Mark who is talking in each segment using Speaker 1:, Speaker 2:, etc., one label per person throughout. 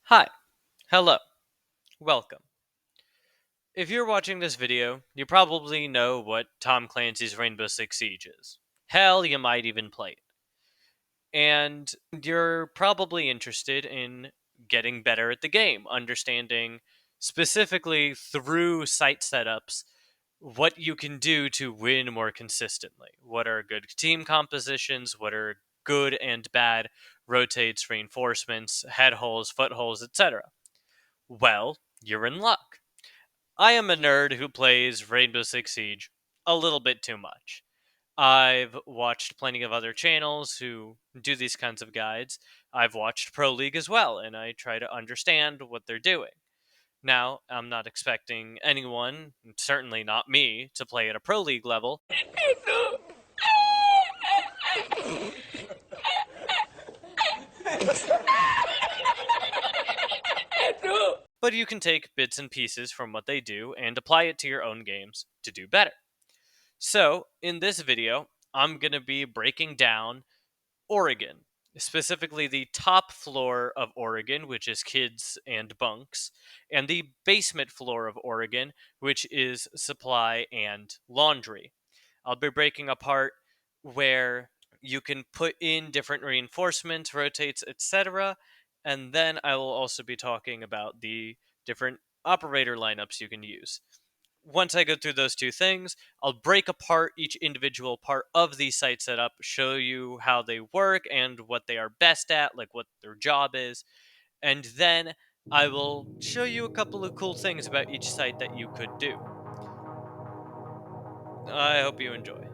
Speaker 1: Hi, hello, welcome. If you're watching this video, you probably know what Tom Clancy's Rainbow Six Siege is. Hell, you might even play it. And you're probably interested in getting better at the game, understanding specifically through site setups what you can do to win more consistently. What are good team compositions, what are good and bad rotates, reinforcements, head holes, footholes, etc. Well, you're in luck. I am a nerd who plays Rainbow Six Siege a little bit too much. I've watched plenty of other channels who do these kinds of guides. I've watched Pro League as well, and I try to understand what they're doing. Now, I'm not expecting anyone, certainly not me, to play at a Pro League level, but you can take bits and pieces from what they do and apply it to your own games to do better. So, in this video, I'm going to be breaking down Oregon, specifically the top floor of Oregon, which is kids and bunks, and the basement floor of Oregon, which is supply and laundry. I'll be breaking apart where you can put in different reinforcements, rotates, etc. And then I will also be talking about the different operator lineups you can use. Once I go through those two things, I'll break apart each individual part of the site setup, show you how they work and what they are best at, like what their job is, and then I will show you a couple of cool things about each site that you could do. I hope you enjoy.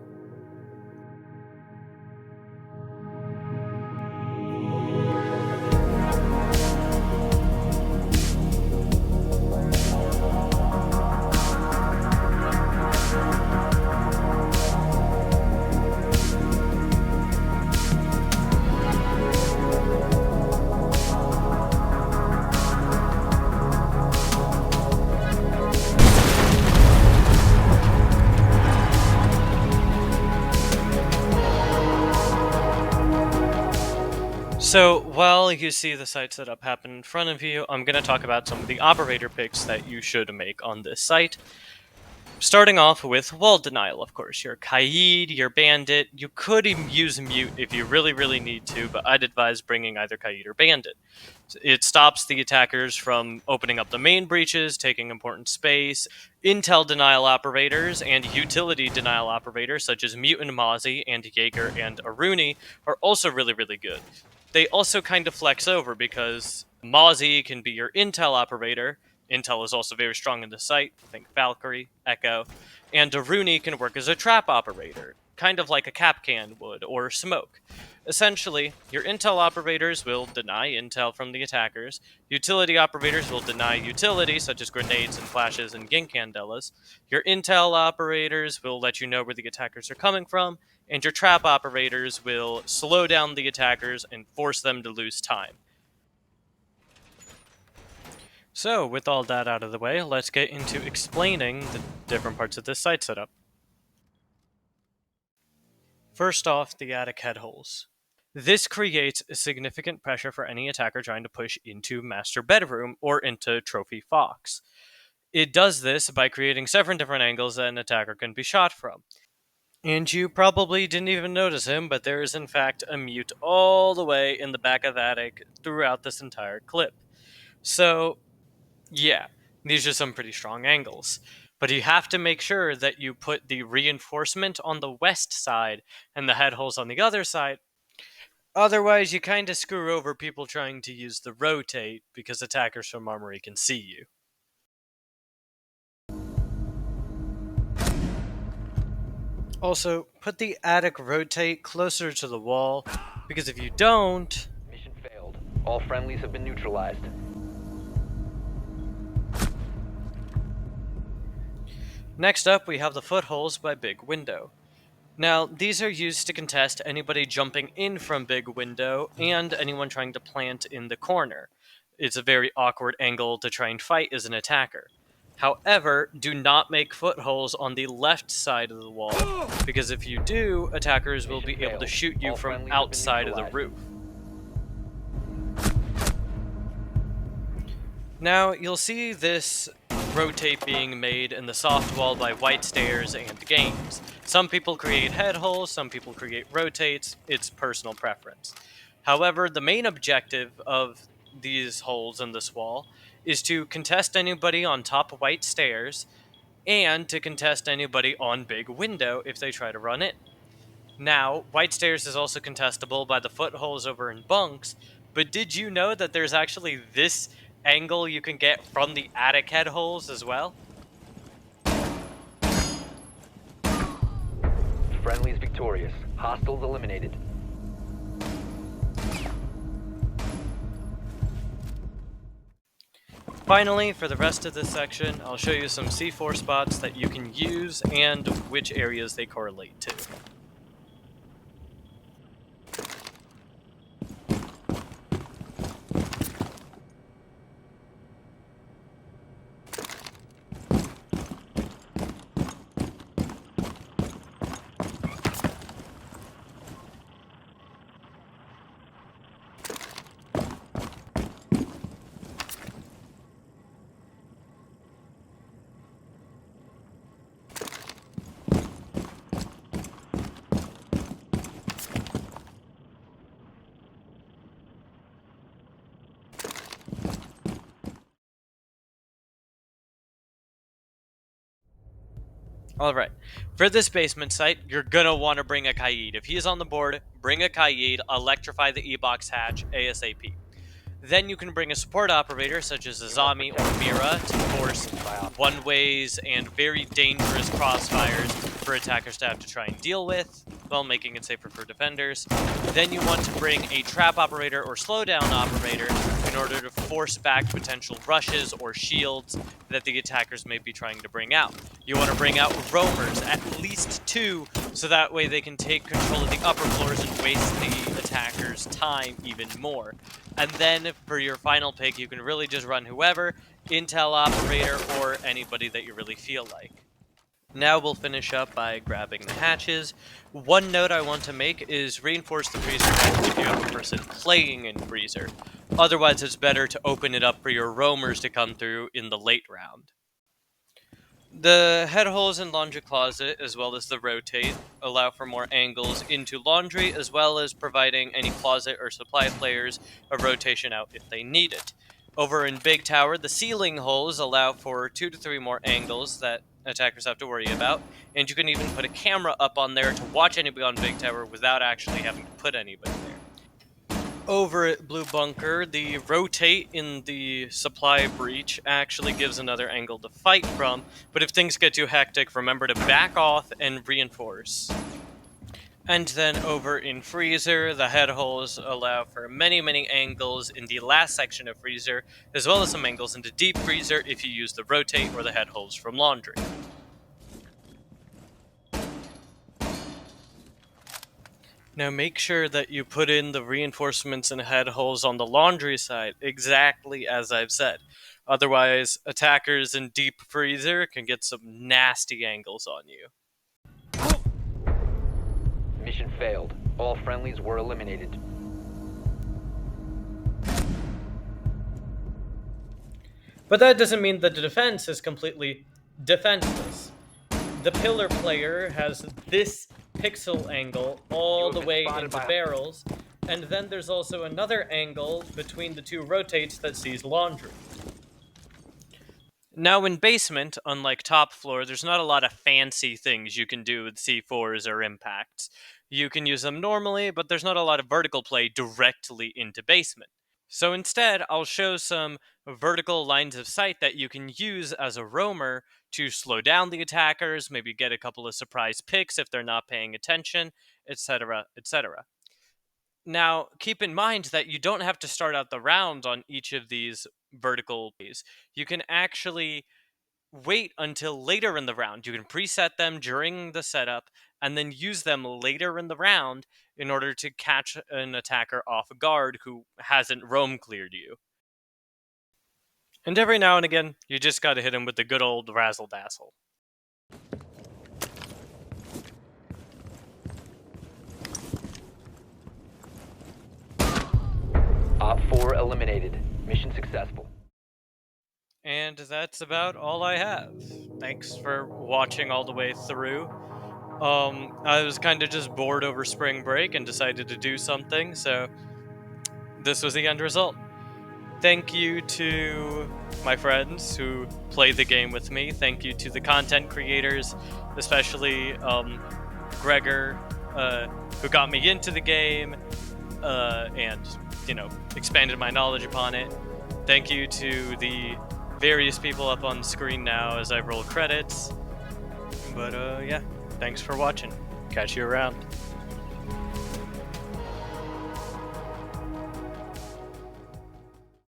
Speaker 1: So, while you see the site setup happen in front of you, I'm going to talk about some of the operator picks that you should make on this site. Starting off with wall denial, of course. Your Kaid, your Bandit. You could even use Mute if you really need to, but I'd advise bringing either Kaid or Bandit. It stops the attackers from opening up the main breaches, taking important space. Intel denial operators and utility denial operators, such as Mutant Mozzie and Jaeger and Aruni, are also really good. They also kind of flex over because Mozzie can be your intel operator. Intel is also very strong in the site. Think Valkyrie, Echo. And Aruni can work as a trap operator, kind of like a Capcan would, or Smoke. Essentially, your intel operators will deny intel from the attackers, utility operators will deny utility, such as grenades and flashes and gincandelas, your intel operators will let you know where the attackers are coming from, and your trap operators will slow down the attackers and force them to lose time. So, with all that out of the way, let's get into explaining the different parts of this site setup. First off, the attic head holes. This creates significant pressure for any attacker trying to push into Master Bedroom or into Trophy Fox. It does this by creating 7 different angles that an attacker can be shot from. And you probably didn't even notice him, but there is in fact a mute all the way in the back of the attic throughout this entire clip. So, yeah, these are some pretty strong angles. But you have to make sure that you put the reinforcement on the west side and the head holes on the other side. Otherwise, you kind of screw over people trying to use the rotate because attackers from Armory can see you. Also, put the attic rotate closer to the wall, because if you don't...
Speaker 2: Mission failed. All friendlies have been neutralized.
Speaker 1: Next up, we have the footholes by Big Window. Now, these are used to contest anybody jumping in from Big Window and anyone trying to plant in the corner. It's a very awkward angle to try and fight as an attacker. However, do not make footholes on the left side of the wall, because if you do, attackers will be able to shoot you from outside of the roof. Now, you'll see this rotate being made in the soft wall by white stairs and games. Some people create head holes, some people create rotates, it's personal preference. However, the main objective of these holes in this wall is to contest anybody on top of white stairs and to contest anybody on big window if they try to run in. Now, white stairs is also contestable by the footholes over in bunks, but did you know that there's actually this angle you can get from the attic head holes as well?
Speaker 2: Friendly's victorious. Hostiles eliminated.
Speaker 1: Finally, for the rest of this section, I'll show you some C4 spots that you can use and which areas they correlate to. Alright, for this basement site, you're gonna want to bring a Kaid. If he's on the board, bring a Kaid, electrify the E-Box hatch ASAP. Then you can bring a support operator such as Azami or Mira to force one-ways and very dangerous crossfires for attacker staff to try and deal with, while making it safer for defenders. Then you want to bring a trap operator or slowdown operator in order to force back potential rushes or shields that the attackers may be trying to bring out. You want to bring out roamers, at least 2, so that way they can take control of the upper floors and waste the attackers' time even more. And then for your final pick, you can really just run whoever, intel operator, or anybody that you really feel like. Now we'll finish up by grabbing the hatches. One note I want to make is reinforce the freezer hatch if you have a person playing in freezer. Otherwise, it's better to open it up for your roamers to come through in the late round. The head holes in laundry closet, as well as the rotate, allow for more angles into laundry, as well as providing any closet or supply players a rotation out if they need it. Over in Big Tower, the ceiling holes allow for 2 to 3 more angles that attackers have to worry about, and you can even put a camera up on there to watch anybody on Big Tower without actually having to put anybody there. Over at Blue Bunker, the rotate in the supply breach actually gives another angle to fight from, but if things get too hectic, remember to back off and reinforce. And then over in Freezer, the head holes allow for many angles in the last section of Freezer, as well as some angles into Deep Freezer if you use the rotate or the head holes from Laundry. Now make sure that you put in the reinforcements and head holes on the laundry side, exactly as I've said. Otherwise, attackers in Deep Freezer can get some nasty angles on you.
Speaker 2: Mission failed. All friendlies were eliminated.
Speaker 1: But that doesn't mean that the defense is completely defenseless. The pillar player has this pixel angle all the way into barrels, and then there's also another angle between the 2 rotates that sees laundry. Now in basement, unlike top floor, there's not a lot of fancy things you can do with C4s or impacts. You can use them normally, but there's not a lot of vertical play directly into basement. So instead, I'll show some vertical lines of sight that you can use as a roamer to slow down the attackers, maybe get a couple of surprise picks if they're not paying attention, etc., etc. Now, keep in mind that you don't have to start out the round on each of these vertical plays. You can actually wait until later in the round. You can preset them during the setup and then use them later in the round in order to catch an attacker off guard who hasn't roam cleared you. And every now and again, you just gotta hit him with the good old razzle dazzle.
Speaker 2: Op 4 eliminated. Mission successful.
Speaker 1: And that's about all I have. Thanks for watching all the way through. I was kind of just bored over spring break and decided to do something, so this was the end result. Thank you to my friends who played the game with me. Thank you to the content creators, especially Gregor, who got me into the game and, expanded my knowledge upon it. Thank you to the various people up on the screen now as I roll credits. But yeah, thanks for watching. Catch you around.